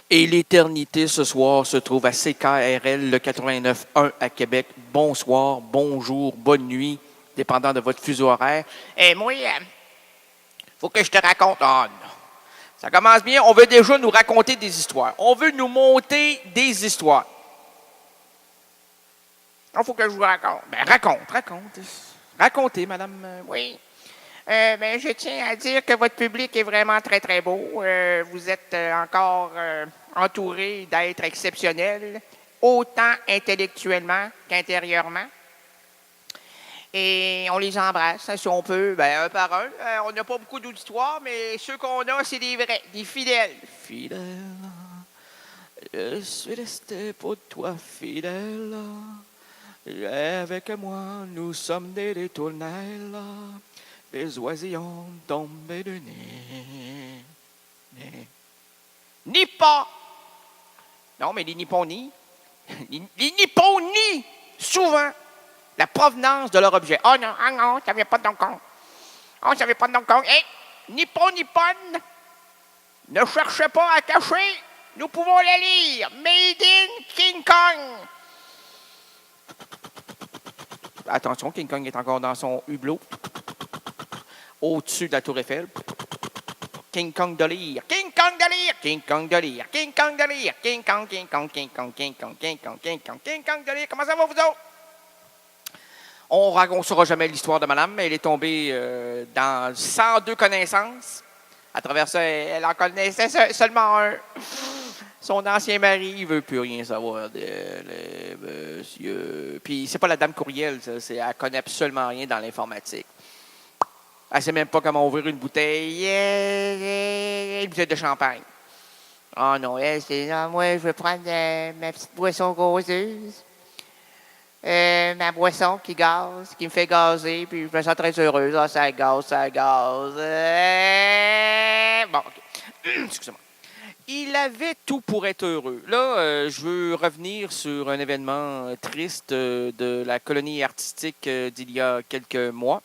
Et l'éternité ce soir se trouve à CKRL, le 89.1 à Québec. Bonsoir, bonjour, bonne nuit, dépendant de votre fuseau horaire. Et moi, faut que je te raconte. Ah, non. Ça commence bien. On veut déjà nous raconter des histoires. On veut nous monter des histoires. Il faut que je vous raconte. Ben, raconte. Racontez, madame. Oui. Ben, je tiens à dire que votre public est vraiment très, très beau. Vous êtes encore entouré d'êtres exceptionnels, autant intellectuellement qu'intérieurement. Et on les embrasse, hein, si on peut, ben, un par un. On n'a pas beaucoup d'auditoires, mais ceux qu'on a, c'est des vrais, des fidèles. Fidèle, je suis resté pour toi fidèle. Et avec moi, nous sommes des ritournelles. Les oisillons tombés de nez. Ni pas. Non, mais les nippons-ni. Les nippons-ni, souvent, la provenance de leur objet. Oh non, ça vient pas de Hong Kong. Oh, ça vient pas de Hong Kong. Eh, nippon, ne cherchez pas à cacher. Nous pouvons les lire. Made in King Kong. Attention, King Kong est encore dans son hublot. Au-dessus de la tour Eiffel. King Kong de lire. King Kong de lire. King Kong de lire. King Kong de lire. King Kong, King Kong, King Kong, King Kong, King Kong, King Kong, King Kong de lire. Comment ça va, vous autres? On ne saura jamais l'histoire de madame, mais elle est tombée dans 102 connaissances. À travers ça, elle en connaissait seulement un. Son ancien mari, il ne veut plus rien savoir d'elle, monsieur. Puis, c'est pas la dame courriel, ça. Elle connaît absolument rien dans l'informatique. Elle ne sait même pas comment ouvrir une bouteille. Une bouteille de champagne. Oh non, elle, c'est non, moi, je veux prendre ma petite boisson gazeuse. Ma boisson qui gaze, qui me fait gazer, puis je me sens très heureuse. Ah, ça gaze. Bon, OK. Excusez-moi. Il avait tout pour être heureux. Là, je veux revenir sur un événement triste de la colonie artistique d'il y a quelques mois.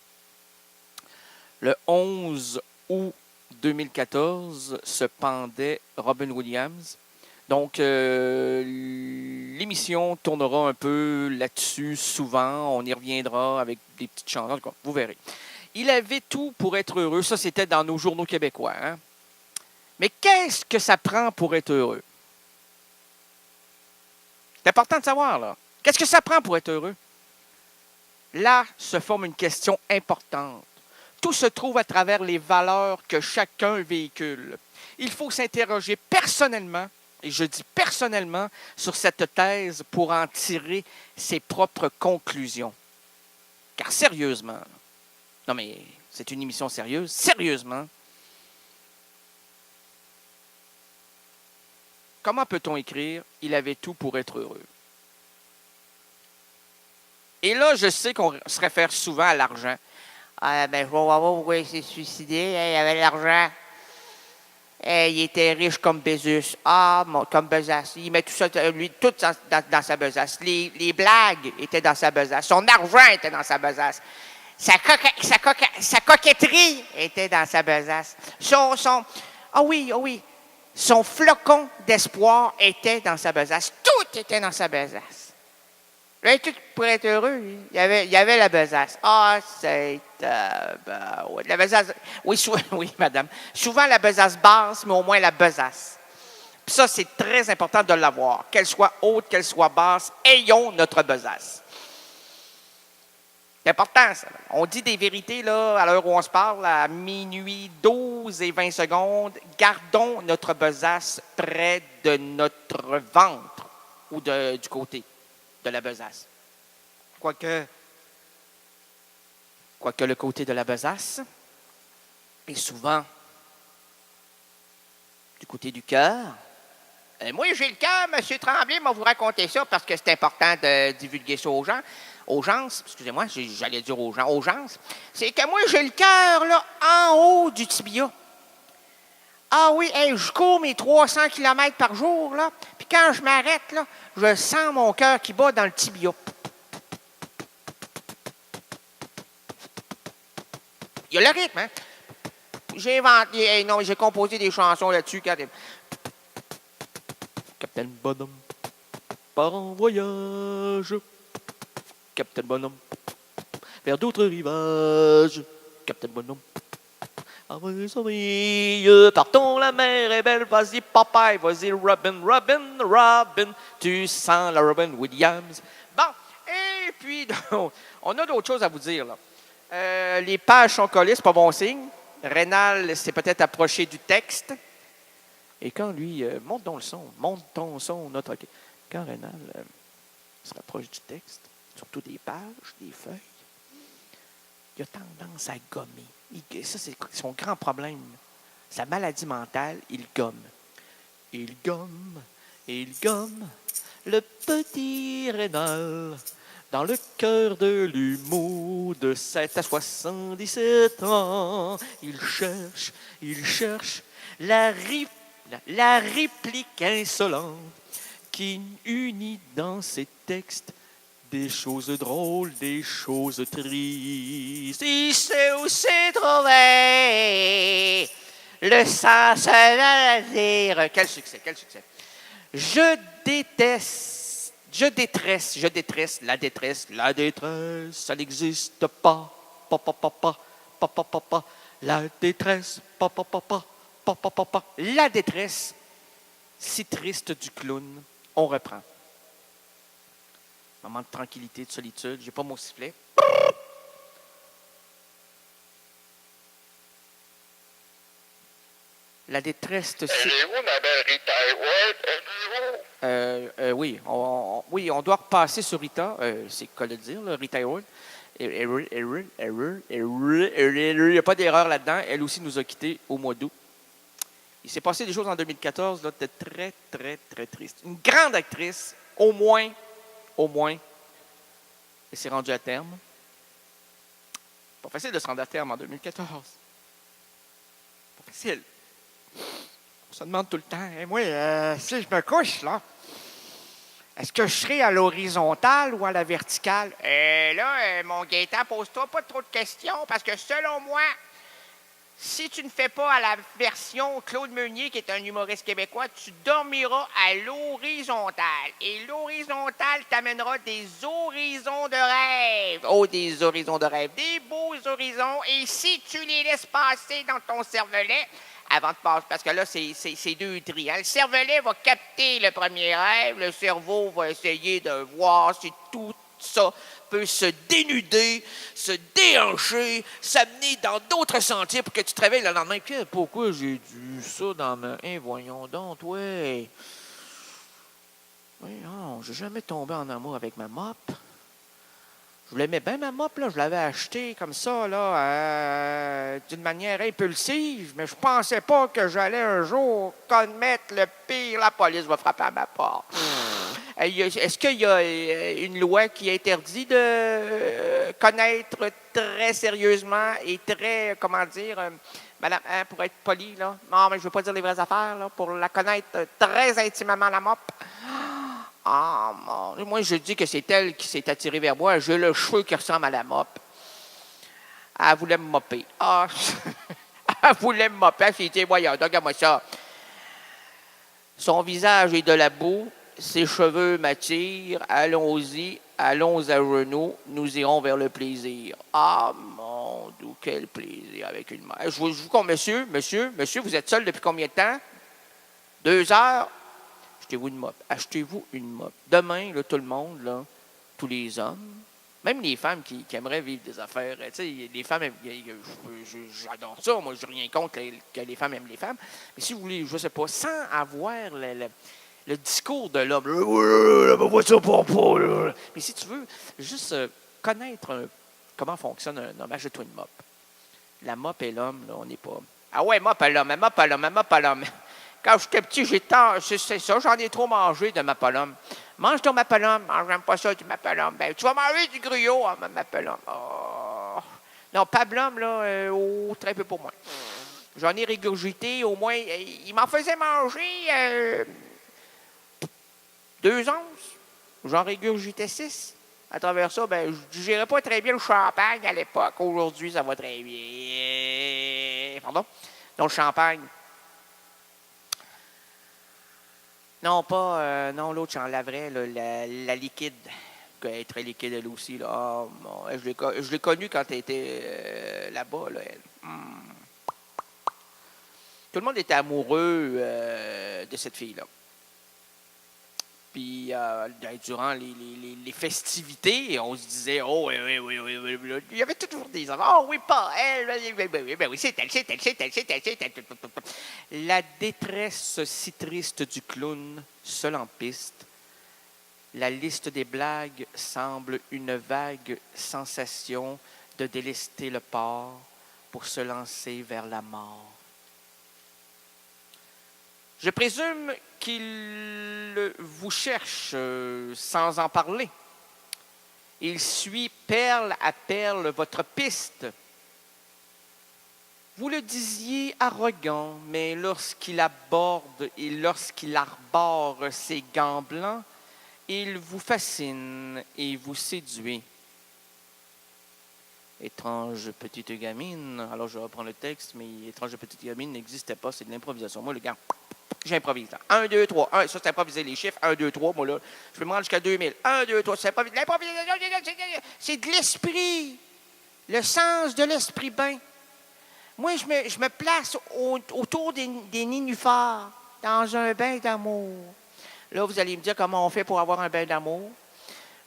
Le 11 août 2014 se pendait Robin Williams. Donc, l'émission tournera un peu là-dessus souvent. On y reviendra avec des petites chansons. Vous verrez. Il avait tout pour être heureux. Ça, c'était dans nos journaux québécois. Hein? Mais qu'est-ce que ça prend pour être heureux? C'est important de savoir, là. Qu'est-ce que ça prend pour être heureux? Là se forme une question importante. Tout se trouve à travers les valeurs que chacun véhicule. Il faut s'interroger personnellement, et je dis personnellement, sur cette thèse pour en tirer ses propres conclusions. Car sérieusement, non mais c'est une émission sérieuse, sérieusement, comment peut-on écrire « Il avait tout pour être heureux » ? Et là, je sais qu'on se réfère souvent à l'argent. Ah, ben, je vais voir pourquoi il s'est suicidé. Il avait de l'argent. Il était riche comme Bezos. Ah, comme Bezos. Il met tout ça, lui, tout dans sa besace. Les blagues étaient dans sa besace. Son argent était dans sa besace. Sa coquetterie était dans sa besace. Son flocon d'espoir était dans sa besace. Tout était dans sa besace. Tout pour être heureux, il y avait la besace. Ah, c'est... oui, la besace... Oui, madame. Souvent la besace basse, mais au moins la besace. Puis ça, c'est très important de l'avoir. Qu'elle soit haute, qu'elle soit basse, ayons notre besace. C'est important, ça. On dit des vérités, là, à l'heure où on se parle, à minuit 12 et 20 secondes. Gardons notre besace près de notre ventre ou du côté de la besace. Quoique le côté de la besace est souvent du côté du cœur. Moi, j'ai le cœur, M. Tremblay m'a vous raconté ça parce que c'est important de divulguer ça aux gens. Aux gens, excusez-moi, j'allais dire aux gens. Aux gens, c'est que moi, j'ai le cœur là en haut du tibia. Ah oui, je cours mes 300 km par jour, là. Puis quand je m'arrête, là, je sens mon cœur qui bat dans le tibia. Il y a le rythme, hein? J'ai composé des chansons là-dessus. Capitaine Bonhomme part en voyage. Capitaine Bonhomme vers d'autres rivages. Capitaine Bonhomme envoie son brille. Partons, la mer est belle. Vas-y, Popeye. Vas-y, Robin, Robin, Robin. Tu sens la Robin Williams. Bon, et puis, on a d'autres choses à vous dire, là. Les pages sont collées, c'est pas bon signe. Rénal s'est peut-être approché du texte. Et quand lui, monte ton son, notre. Quand Rénal se rapproche du texte, surtout des pages, des feuilles, il a tendance à gommer. Ça, c'est son grand problème. Sa maladie mentale, il gomme. Il gomme, le petit Rénal, dans le cœur de l'humour de 7 à 77 ans. Il cherche la réplique insolente qui unit dans ses textes des choses drôles, des choses tristes. Il sait où s'est trouvé le sens de la dire. Quel succès. Je détresse, la détresse, ça n'existe pas. La détresse, la détresse, si triste du clown. On reprend. Moment de tranquillité, de solitude. J'ai pas mon sifflet. La détresse de... Elle est où, ma belle Rita Hayworth? Oui, on doit repasser sur Rita. C'est quoi le dire, là, Rita Hayworth. Il n'y a pas d'erreur là-dedans. Elle aussi nous a quittés au mois d'août. Il s'est passé des choses en 2014, là, c'était très, très, très triste. Une grande actrice, au moins, elle s'est rendue à terme. Pas facile de se rendre à terme en 2014. Pas facile. On se demande tout le temps, hey, moi, si je me couche, là, est-ce que je serai à l'horizontale ou à la verticale? Mon Gaétan, pose-toi pas trop de questions, parce que selon moi, si tu ne fais pas à la version Claude Meunier, qui est un humoriste québécois, tu dormiras à l'horizontale. Et l'horizontale t'amènera des horizons de rêve. Oh, des horizons de rêve. Des beaux horizons. Et si tu les laisses passer dans ton cervelet, avant de passer, parce que là, c'est deux tris. Hein. Le cervelet va capter le premier rêve. Le cerveau va essayer de voir si tout ça peut se dénuder, se déhancher, s'amener dans d'autres sentiers pour que tu te réveilles le lendemain. Puis, pourquoi j'ai dû ça dans ma... voyons donc, ouais. Oui, non, j'ai jamais tombé en amour avec ma mop. Je l'aimais bien, ma mop, là. Je l'avais achetée comme ça, là, d'une manière impulsive, mais je pensais pas que j'allais un jour commettre le pire. La police va frapper à ma porte. Est-ce qu'il y a une loi qui interdit de connaître très sérieusement et très, madame, pour être poli, là? Non, mais je ne veux pas dire les vraies affaires, là, pour la connaître très intimement, la mop. Ah, moi, je dis que c'est elle qui s'est attirée vers moi. J'ai le cheveu qui ressemble à la mop. Elle voulait me mopper. Ah, elle voulait me mopper. Elle s'est dit, voyons, regarde-moi ça. Son visage est de la boue. Ses cheveux m'attirent. Allons-y. Allons à genoux. Nous irons vers le plaisir. Ah, mon Dieu, quel plaisir avec une mère. Je vous compte, monsieur, vous êtes seul depuis combien de temps? 2 heures? Achetez-vous une mop. Demain, là, tout le monde, là, tous les hommes, même les femmes qui aimeraient vivre des affaires, tu sais, les femmes, j'adore ça, moi, je n'ai rien contre que les femmes aiment les femmes, mais si vous voulez, je ne sais pas, sans avoir le discours de l'homme, mais si tu veux, juste connaître comment fonctionne un homme, achète-toi une mop. La mop et l'homme, là, on n'est pas... Ah ouais, mop à l'homme. Quand j'étais petit, c'est ça, j'en ai trop mangé de Mapalum. Mange ton Mapalum. J'aime pas ça, du Mapalum. Ben, tu vas manger du gruyot, hein, Mapalum. Oh. Non, Pablum, là, très peu pour moi. J'en ai régurgité, au moins, il m'en faisait manger 2 onces. J'en régurgitais 6. À travers ça, ben, je digérais pas très bien le champagne à l'époque. Aujourd'hui, ça va très bien. Pardon? Donc, le champagne. Non, pas... non, l'autre, j'en laverais, là, la liquide. Elle est très liquide, elle aussi. Là. Ah, bon, je l'ai connue quand elle était là-bas, là, elle. Tout le monde était amoureux de cette fille-là. Puis, durant les festivités, on se disait, oh, oui, oui, oui, oui, oui, oui. Il y avait toujours des enfants. Oh, oui, pas elle. Oui, c'est elle, c'est elle, c'est elle, c'est elle, c'est elle. La détresse si triste du clown, seul en piste. La liste des blagues semble une vague sensation de délester le port pour se lancer vers la mort. Je présume qu'il vous cherche sans en parler. Il suit perle à perle votre piste. Vous le disiez arrogant, mais lorsqu'il aborde et lorsqu'il arbore ses gants blancs, il vous fascine et vous séduit. Étrange petite gamine. Alors, je reprends le texte, mais étrange petite gamine n'existait pas, c'est de l'improvisation. Moi, le gars, j'improvise. 1, 2, 3. Ça, c'est improviser les chiffres. 1, 2, 3. Moi, là, je peux me rendre jusqu'à 2000. 1, 2, 3. C'est improviser. L'improvisation, c'est de l'esprit. Le sens de l'esprit bain. Moi, je me place autour des nénuphars dans un bain d'amour. Là, vous allez me dire comment on fait pour avoir un bain d'amour.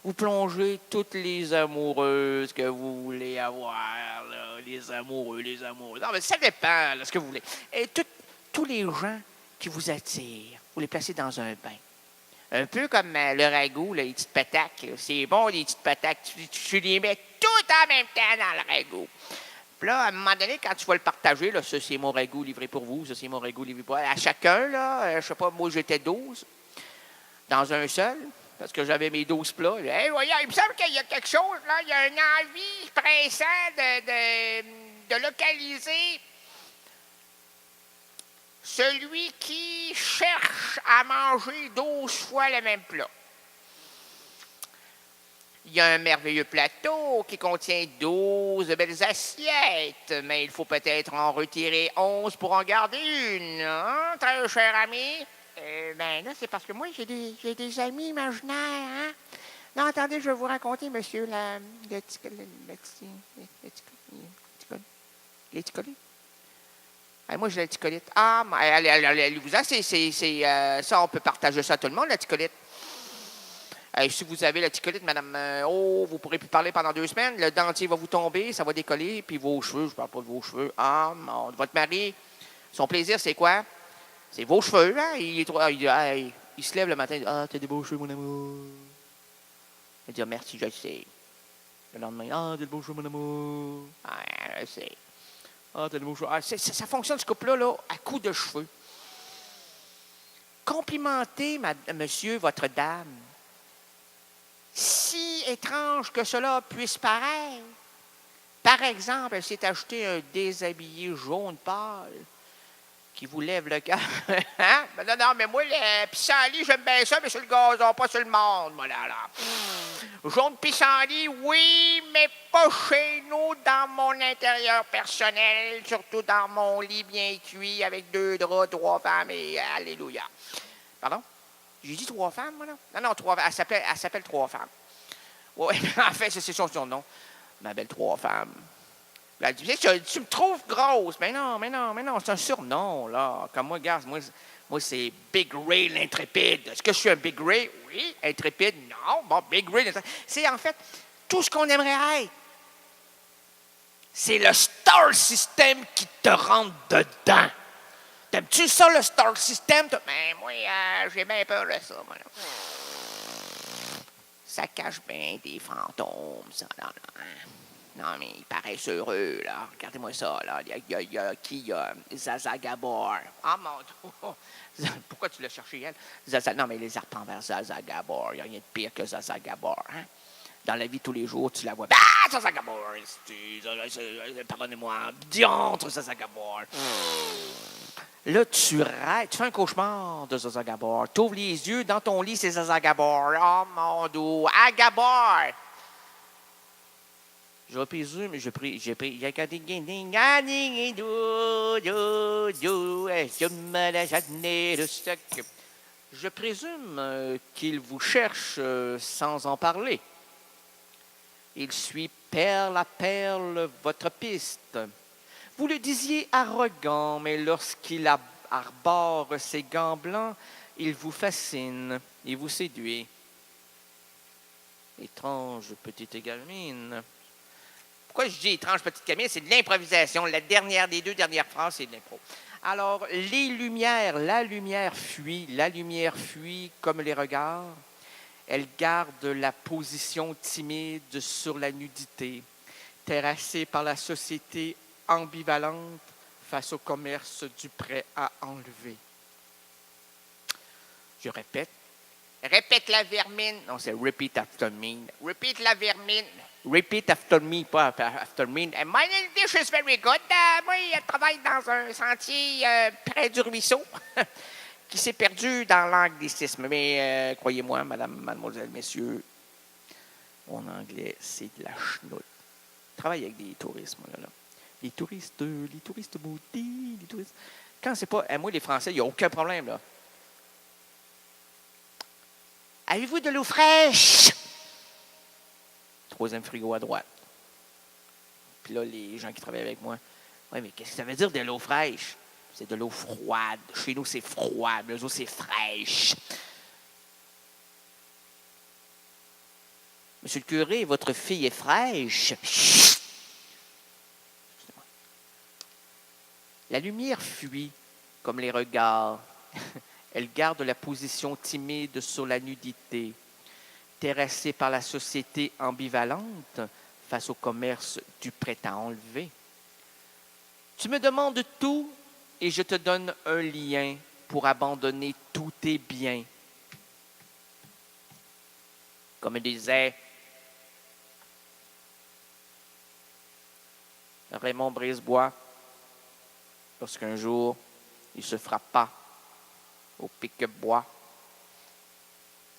Vous plongez toutes les amoureuses que vous voulez avoir, là, les amoureux, les amoureuses. Non, mais ça dépend de ce que vous voulez. Et tous les gens qui vous attirent, vous les placez dans un bain. Un peu comme le ragoût, là, les petites patates. C'est bon, les petites patates. Tu les mets toutes en même temps dans le ragoût. Puis là, à un moment donné, quand tu vas le partager, là, ça, c'est mon ragoût livré pour vous, ça, c'est mon ragoût livré pour vous. À chacun, là, je sais pas, moi, j'étais 12 dans un seul. Parce que j'avais mes 12 plats. Hey, voyons, il me semble qu'il y a quelque chose, là. Il y a une envie pressante de localiser celui qui cherche à manger 12 fois le même plat. Il y a un merveilleux plateau qui contient 12 belles assiettes, mais il faut peut-être en retirer 11 pour en garder une, hein, très cher ami? Ben là, c'est parce que moi, j'ai des amis imaginaires, hein? Non, attendez, je vais vous raconter, monsieur, les ticolés. Moi, j'ai la ticolite. Ah, allez-vous-en, ça, on peut partager ça à tout le monde, la ticolite. Si vous avez la ticolite, madame, vous pourrez plus parler pendant 2 semaines, le dentier va vous tomber, ça va décoller, puis vos cheveux, je parle pas de vos cheveux. Ah, non, votre mari, son plaisir, c'est quoi? C'est vos cheveux, hein? Il se lève le matin, il dit, ah, t'as des beaux cheveux, mon amour. Il dit, merci, je le sais. Le lendemain, ah, t'as des beaux cheveux, mon amour. Ah, je le sais. Ah, t'as des beaux cheveux. Ah, ça fonctionne, ce couple-là, là, à coup de cheveux. Complimentez, monsieur, votre dame. Si étrange que cela puisse paraître. Par exemple, elle s'est acheté un déshabillé jaune pâle qui vous lève le cœur. Hein? Non, mais moi, le pissenlit, j'aime bien ça, mais sur le gazon, pas sur le monde, moi, là. Jaune pissenlit, oui, mais pas chez nous, dans mon intérieur personnel, surtout dans mon lit bien cuit, avec 2 draps, 3 femmes, et alléluia. Pardon? J'ai dit 3 femmes, moi, là? Non, 3 femmes. Elle s'appelle 3 femmes. Oui, en fait, c'est son surnom. Ma belle 3 femmes. Elle dit, tu me trouves grosse. Mais non, c'est un surnom, là. Comme moi, regarde, moi c'est Big Ray l'intrépide. Est-ce que je suis un Big Ray? Oui. Intrépide? Non. Bon, Big Ray l'intrépide. C'est en fait tout ce qu'on aimerait être. C'est le Star System qui te rentre dedans. T'aimes-tu ça, le Star System? Ben, moi, j'ai bien peur de ça, moi. Ça cache bien des fantômes, ça, là. Non, mais ils paraissent heureux, là. Regardez-moi ça, là. Il y a qui? Il y a Zaza Gabor. Ah, mon Dieu! Pourquoi tu l'as cherché, elle? Zaza, non, mais les arpents vers Zaza Gabor. Il n'y a rien de pire que Zaza Gabor, hein? Dans la vie, tous les jours, tu la vois. Ah, Zaza Gabor! Pardonnez-moi. Diantre, Zaza Gabor. Là, tu rêves, tu fais un cauchemar de Zaza Gabor. Tu ouvres les yeux, dans ton lit, c'est Zaza Gabor. Oh, mon Dieu! Ah, Gabor! Je présume, j'ai pris, il y a quand Je présume qu'il vous cherche sans en parler. Il suit perle à perle votre piste. Vous le disiez arrogant, mais lorsqu'il arbore ses gants blancs, il vous fascine et vous séduit. Étrange petite gamine. Pourquoi je dis étrange petite gamine? C'est de l'improvisation. La dernière des deux dernières phrases, c'est de l'impro. Alors, la lumière fuit comme les regards. Elle garde la position timide sur la nudité, terrassée par la société ambivalente face au commerce du prêt à enlever. Je répète. Répète la vermine. Non, c'est repeat after me. Repeat la vermine. Repeat after me, pas after me. My English is very good. Moi, je travaille dans un sentier près du ruisseau qui s'est perdu dans l'anglicisme. Mais croyez-moi, madame, mademoiselle, messieurs, mon anglais, c'est de la chenoute. Je travaille avec des touristes, moi, là. Les touristes maudits, les touristes. Quand c'est pas... moi, les Français, il n'y a aucun problème, là. Avez-vous de l'eau fraîche? Troisième frigo à droite. Puis là, les gens qui travaillent avec moi, oui, mais qu'est-ce que ça veut dire de l'eau fraîche? C'est de l'eau froide. Chez nous, c'est froid. Mais eux autres, c'est fraîche. Monsieur le curé, votre fille est fraîche. Chut! La lumière fuit comme les regards. Elle garde la position timide sur la nudité, terrassée par la société ambivalente face au commerce du prêt à enlever. Tu me demandes tout et je te donne un lien pour abandonner tous tes biens. Comme disait Raymond Brisebois, lorsqu'un jour il se frappa au pique-bois.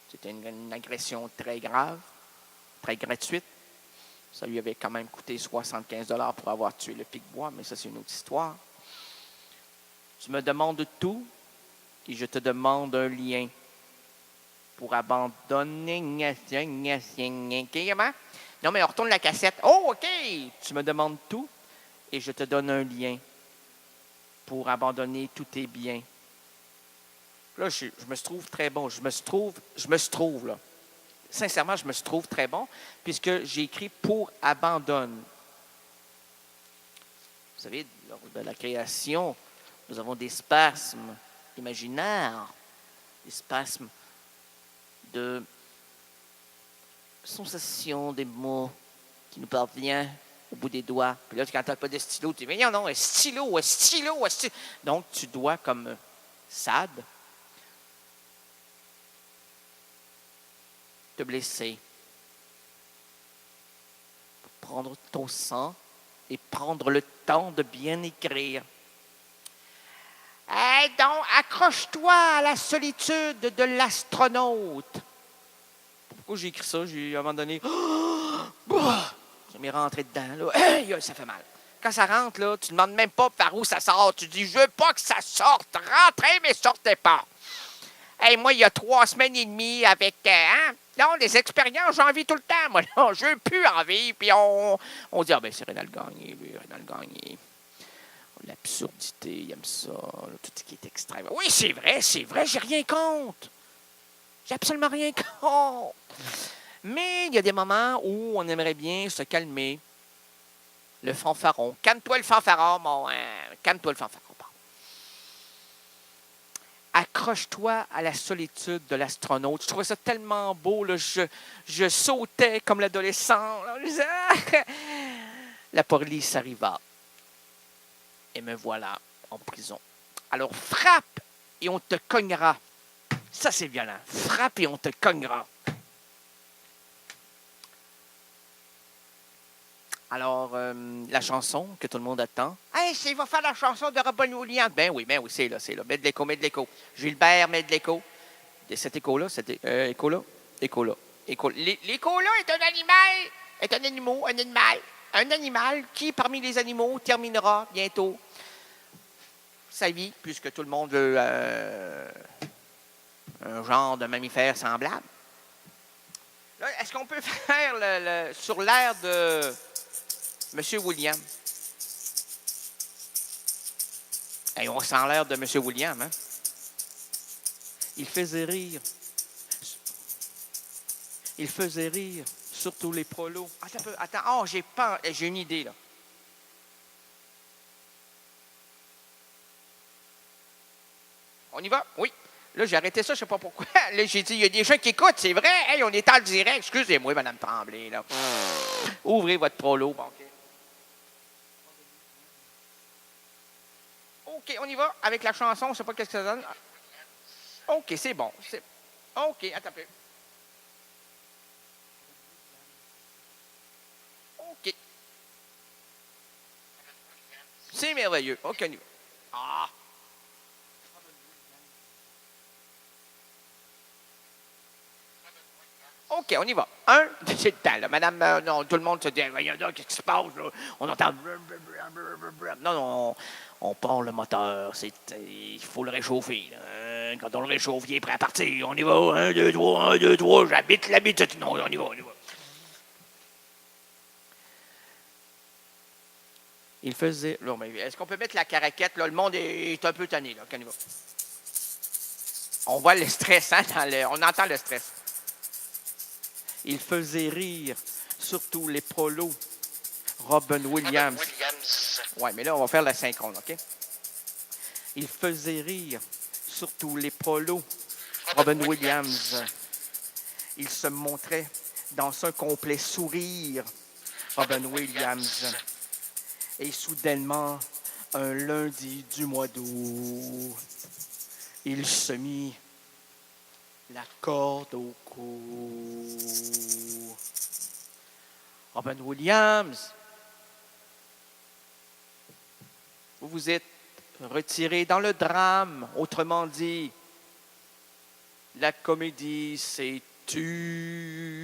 C'était une agression très grave, très gratuite. Ça lui avait quand même coûté 75 $ pour avoir tué le pique-bois, mais ça, c'est une autre histoire. Tu me demandes tout et je te demande un lien pour abandonner. Non, mais on retourne la cassette. Oh, OK! Tu me demandes tout et je te donne un lien pour abandonner tous tes biens. Là, je me trouve très bon. Je me trouve, là. Sincèrement, je me trouve très bon, puisque j'ai écrit pour abandonne. Vous savez, lors de la création, nous avons des spasmes imaginaires, des spasmes de sensations, des mots qui nous parviennent au bout des doigts. Puis là, quand tu n'as pas de stylo, tu dis, mais non, un stylo. Donc, tu dois, comme Sade, te blesser, prendre ton sang et prendre le temps de bien écrire. Donc, accroche-toi à la solitude de l'astronaute. Pourquoi j'ai écrit ça? À un moment donné, ça m'est rentré dedans. Là. Ça fait mal. Quand ça rentre, là, tu ne demandes même pas par où ça sort. Tu dis, je veux pas que ça sorte. Rentrez, mais sortez pas. Moi, il y a 3 semaines et demie avec... Non, les expériences, j'en vis tout le temps. Moi, non, je veux plus en vivre. Puis on dit, c'est Rénal Gagné, oui, Rénal Gagné. L'absurdité, il aime ça, là, tout ce qui est extrême. Oui, c'est vrai, j'ai rien contre. J'ai absolument rien contre. Mais il y a des moments où on aimerait bien se calmer. Le fanfaron. Calme-toi le fanfaron, calme-toi le fanfaron. Accroche-toi à la solitude de l'astronaute. Je trouvais ça tellement beau. Là, je sautais comme l'adolescent. Là, je disais, La police arriva. Et me voilà en prison. Alors, frappe et on te cognera. Ça, c'est violent. Frappe et on te cognera. Alors, la chanson que tout le monde attend. Il va faire la chanson de Robin Williams. Ben oui, c'est là. Mets de l'écho. Gilbert, mets de l'écho. Cet écho-là, écho-là. L'écho-là est un animal qui, parmi les animaux, terminera bientôt sa vie, puisque tout le monde veut un genre de mammifère semblable. Là, est-ce qu'on peut faire sur l'air de M. William? Hey, on sent l'air de M. William, hein? Il faisait rire. Il faisait rire, surtout les prolos. Attends un peu, attends. Oh, j'ai une idée, là. On y va? Oui. Là, j'ai arrêté ça, je ne sais pas pourquoi. Là, j'ai dit, il y a des gens qui écoutent, c'est vrai. Hey, on est en direct. Excusez-moi, Mme Tremblay, là. Ouvrez votre prolo. Bon, OK. OK, on y va avec la chanson. Je ne sais pas ce que ça donne. OK, c'est bon. OK, attends un peu. OK. C'est merveilleux. OK, on y va. Ah! OK, on y va. C'est le temps, là. Madame, non, tout le monde se dit, voyons donc, qu'est-ce qui se passe, là? On entend... Non, non, on part le moteur. Il faut le réchauffer, là. Quand on le réchauffe, il est prêt à partir. On y va. 1, 2, 3, 1, 2, 3. J'habite l'habitude. Non, on y va, on y va. Il faisait... Là, est-ce qu'on peut mettre la caraquette, là? Le monde est un peu tanné, là. Quand on y va. On voit le stress, hein? On entend le stress. Il faisait rire, surtout les prolos. Robin Williams. Oui, mais là, on va faire la synchrone, OK? Il faisait rire, surtout les prolos. Robin Williams. Il se montrait dans un complet sourire. Robin Williams. Et soudainement, un lundi du mois d'août, il se mit la corde au cou. Robin Williams, vous vous êtes retiré dans le drame. Autrement dit, la comédie s'est tue.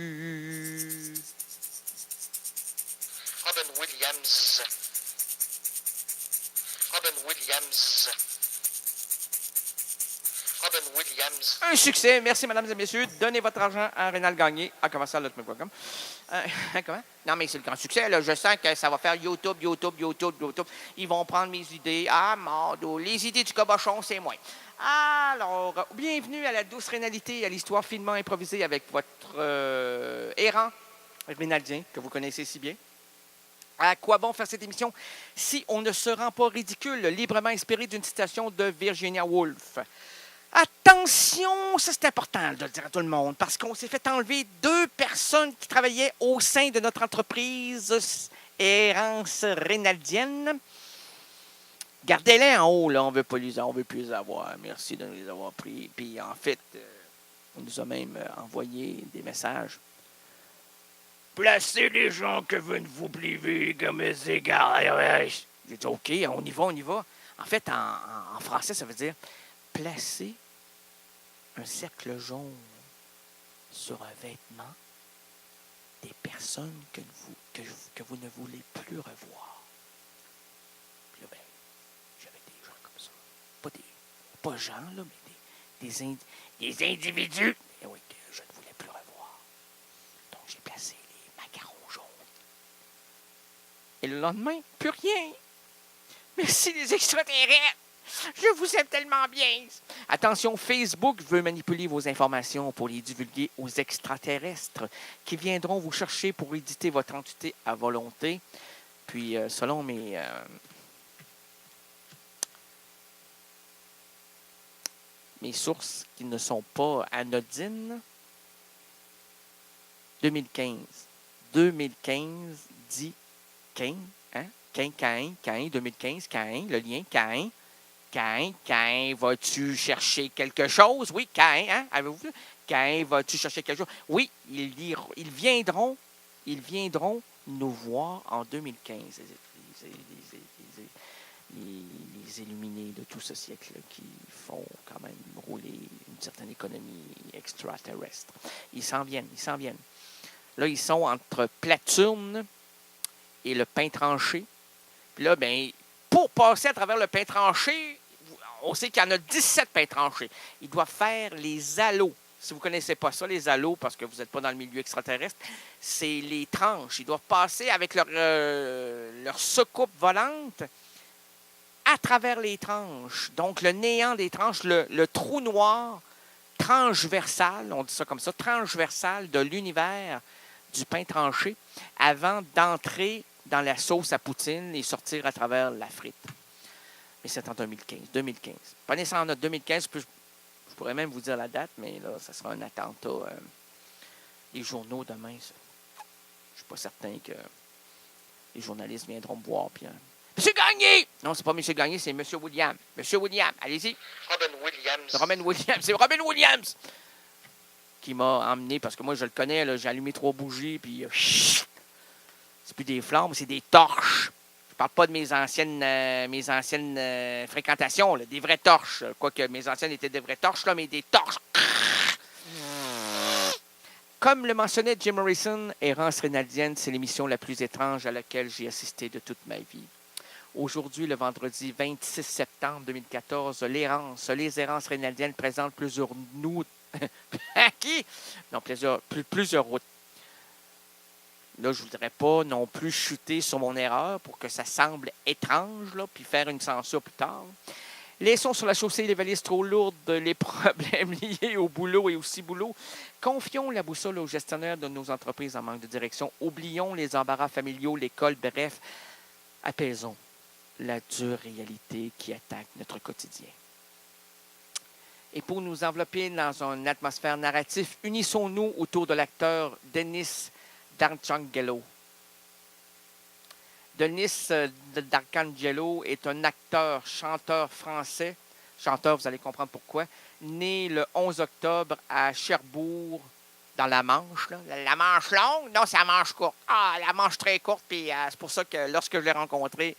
Robin Williams. Robin Williams. Robin Williams. Un succès. Merci, mesdames et messieurs. Donnez votre argent à Rénal Gagné à commercial.com. Comment? Non, mais c'est le grand succès. Là. Je sens que ça va faire YouTube. Ils vont prendre mes idées. Ah, Mando, les idées du cabochon, c'est moi. Alors, bienvenue à la douce rénalité, à l'histoire finement improvisée avec votre errant rénaldien, que vous connaissez si bien. À quoi bon faire cette émission si on ne se rend pas ridicule, librement inspiré d'une citation de Virginia Woolf? Attention, ça c'est important de le dire à tout le monde, parce qu'on s'est fait enlever 2 personnes qui travaillaient au sein de notre entreprise Errance Rénaldienne. Gardez-les en haut, là, on veut plus les avoir. Merci de nous les avoir pris. Puis en fait, on nous a même envoyé des messages. Placez les gens que vous ne vous privez comme des égards. J'ai dit, OK, on y va. En fait, en français, ça veut dire placer un cercle jaune sur un vêtement des personnes que vous ne voulez plus revoir. Puis là, ben, j'avais des gens comme ça. Pas gens, là, mais des individus oui, que je ne voulais plus revoir. Donc, j'ai placé les macarons jaunes. Et le lendemain, plus rien. Merci les extraterrestres. Je vous aime tellement bien. Attention, Facebook veut manipuler vos informations pour les divulguer aux extraterrestres qui viendront vous chercher pour éditer votre entité à volonté. Puis, selon mes sources qui ne sont pas anodines, 2015 dit Cain, hein? Cain, 2015, Cain, le lien, Cain, vas-tu chercher quelque chose? Oui, Cain, hein? Avez-vous vu? Cain, vas-tu chercher quelque chose? Oui, ils viendront nous voir en 2015, les illuminés de tout ce siècle qui font quand même rouler une certaine économie extraterrestre. Ils s'en viennent. Là, ils sont entre Platurne et le pain tranché. Puis là, ben, pour passer à travers le pain tranché, on sait qu'il y en a 17 pains tranchés. Ils doivent faire les halos. Si vous ne connaissez pas ça, les halos, parce que vous n'êtes pas dans le milieu extraterrestre, c'est les tranches. Ils doivent passer avec leur soucoupe volante à travers les tranches. Donc, le néant des tranches, le trou noir transversal, on dit ça comme ça, transversal de l'univers du pain tranché, avant d'entrer dans la sauce à poutine et sortir à travers la frite. Mais c'est en 2015. Prenez ça en note, 2015, je pourrais même vous dire la date, mais là, ça sera un attentat. Les journaux demain, je ne suis pas certain que les journalistes viendront me voir. Puis, Monsieur Gagné! Non, c'est pas Monsieur Gagné, c'est Monsieur William. Monsieur William, allez-y. Robin Williams. C'est Robin Williams qui m'a emmené, parce que moi, je le connais, là, j'ai allumé 3 bougies, puis c'est plus des flammes, c'est des torches. Je parle pas de mes anciennes fréquentations, là, des vraies torches. Quoique mes anciennes étaient des vraies torches, là, mais des torches. Comme le mentionnait Jim Morrison, Errance rénaldienne, c'est l'émission la plus étrange à laquelle j'ai assisté de toute ma vie. Aujourd'hui, le vendredi 26 septembre 2014, les errances rénaldiennes présentent plusieurs plusieurs routes. Là, je ne voudrais pas non plus chuter sur mon erreur pour que ça semble étrange, là, puis faire une censure plus tard. Laissons sur la chaussée les valises trop lourdes, les problèmes liés au boulot et au ciboulot. Confions la boussole aux gestionnaires de nos entreprises en manque de direction. Oublions les embarras familiaux, l'école, bref, apaisons la dure réalité qui attaque notre quotidien. Et pour nous envelopper dans une atmosphère narrative, unissons-nous autour de l'acteur Denis D'Arcangelo. Denis D'Arcangelo est un acteur, chanteur français. Chanteur, vous allez comprendre pourquoi. Né le 11 octobre à Cherbourg, dans la Manche. Là. La Manche longue? Non, c'est la Manche courte. Ah, la Manche très courte. Puis c'est pour ça que lorsque je l'ai rencontré,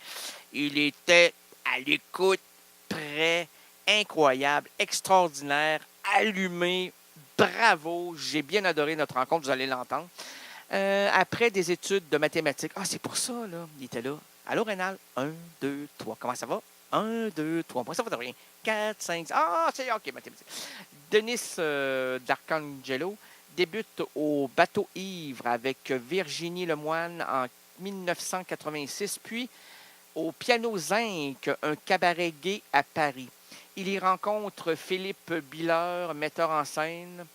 il était à l'écoute, prêt, incroyable, extraordinaire, allumé. Bravo. J'ai bien adoré notre rencontre. Vous allez l'entendre. Après des études de mathématiques. Ah, c'est pour ça, là. Il était là. Allô, Rénal? 1, 2, 3. Comment ça va? 1, 2, 3. Moi, ça va de rien. 4, 5, 6. Ah, c'est OK, mathématiques. Denis D'Arcangelo débute au Bateau Ivre avec Virginie Lemoine en 1986, puis au Piano Zinc, un cabaret gay à Paris. Il y rencontre Philippe Biller, metteur en scène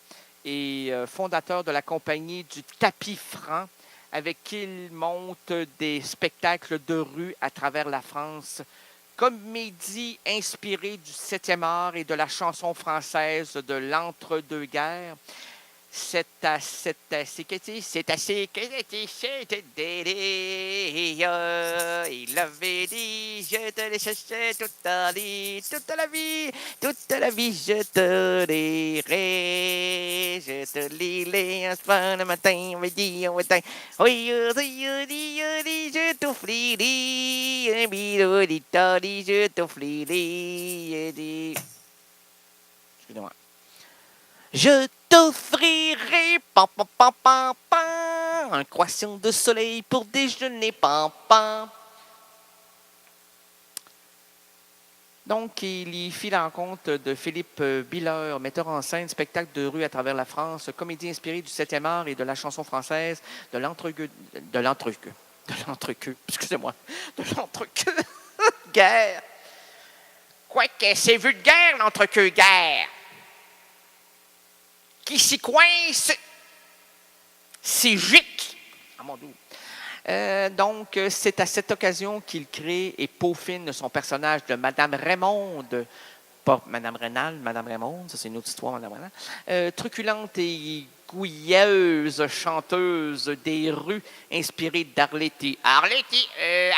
et fondateur de la compagnie du Tapis Franc, avec qui il monte des spectacles de rue à travers la France. Comédie inspirée du 7e art et de la chanson française de l'entre-deux-guerres. C'est assez il avait dit, je te les cherchais toute la vie, je te lirai, je te lirai un soir le matin, midi au matin, oui, je t'offrirai, je t'offrirai, excusez-moi. Je t'offrirai un croissant de soleil pour déjeuner. Donc, il y fit la rencontre de Philippe Biller, metteur en scène, spectacle de rue à travers la France, comédie inspirée du 7e art et de la chanson française, de l'entrequeux, excusez-moi, de l'entrequeux, guerre. Quoique, c'est vulgaire, l'entrequeux, guerre. Qui s'y coince, c'est gic. Ah, mon Dieu. Donc, c'est à cette occasion qu'il crée et peaufine son personnage de Madame Raymonde. Pas Madame Rénal, Madame Raymonde, ça c'est une autre histoire, Madame Rénal. Truculente et gouilleuse, chanteuse des rues, inspirée d'Arletty. Arletty,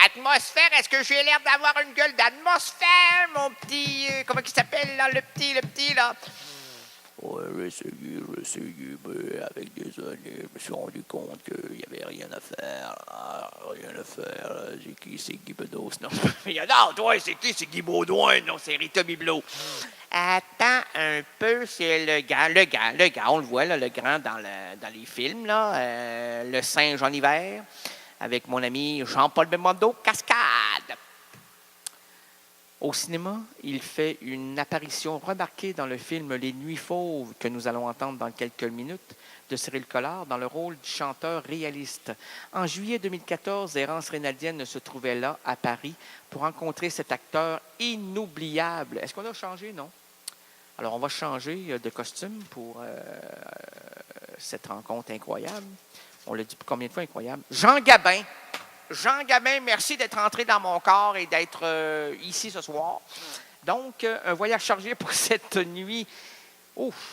atmosphère, est-ce que j'ai l'air d'avoir une gueule d'atmosphère, mon petit, comment il s'appelle, là, le petit, là? Ouais, j'essayais, mais avec des années, je me suis rendu compte qu'il n'y avait rien à faire. C'est qui? C'est Guy Bedos? Non, non, toi, c'est qui? C'est Guy Baudouin. Non, c'est Rita Biblo. Attends un peu, c'est le gars, on le voit, là, le grand dans les films, là, le singe en hiver, avec mon ami Jean-Paul Belmondo, Cascade. Au cinéma, il fait une apparition remarquée dans le film Les Nuits Fauves, que nous allons entendre dans quelques minutes, de Cyril Collard, dans le rôle du chanteur réaliste. En juillet 2014, Errance Reynaldienne se trouvait là, à Paris, pour rencontrer cet acteur inoubliable. Est-ce qu'on a changé? Non. Alors, on va changer de costume pour cette rencontre incroyable. On l'a dit combien de fois incroyable? Jean Gabin. Jean Gabin, merci d'être entré dans mon corps et d'être ici ce soir. Donc, un voyage chargé pour cette nuit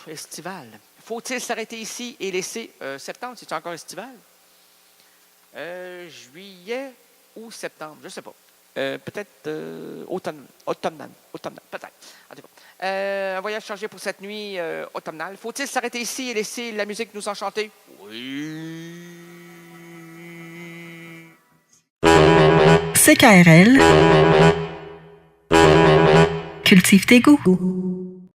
estivale. Faut-il s'arrêter ici et laisser septembre, c'est encore estival? Juillet ou septembre, je ne sais pas. Peut-être automnal, peut-être. En tout cas, un voyage chargé pour cette nuit automnale. Faut-il s'arrêter ici et laisser la musique nous enchanter? Oui. CKRL cultive tes goûts.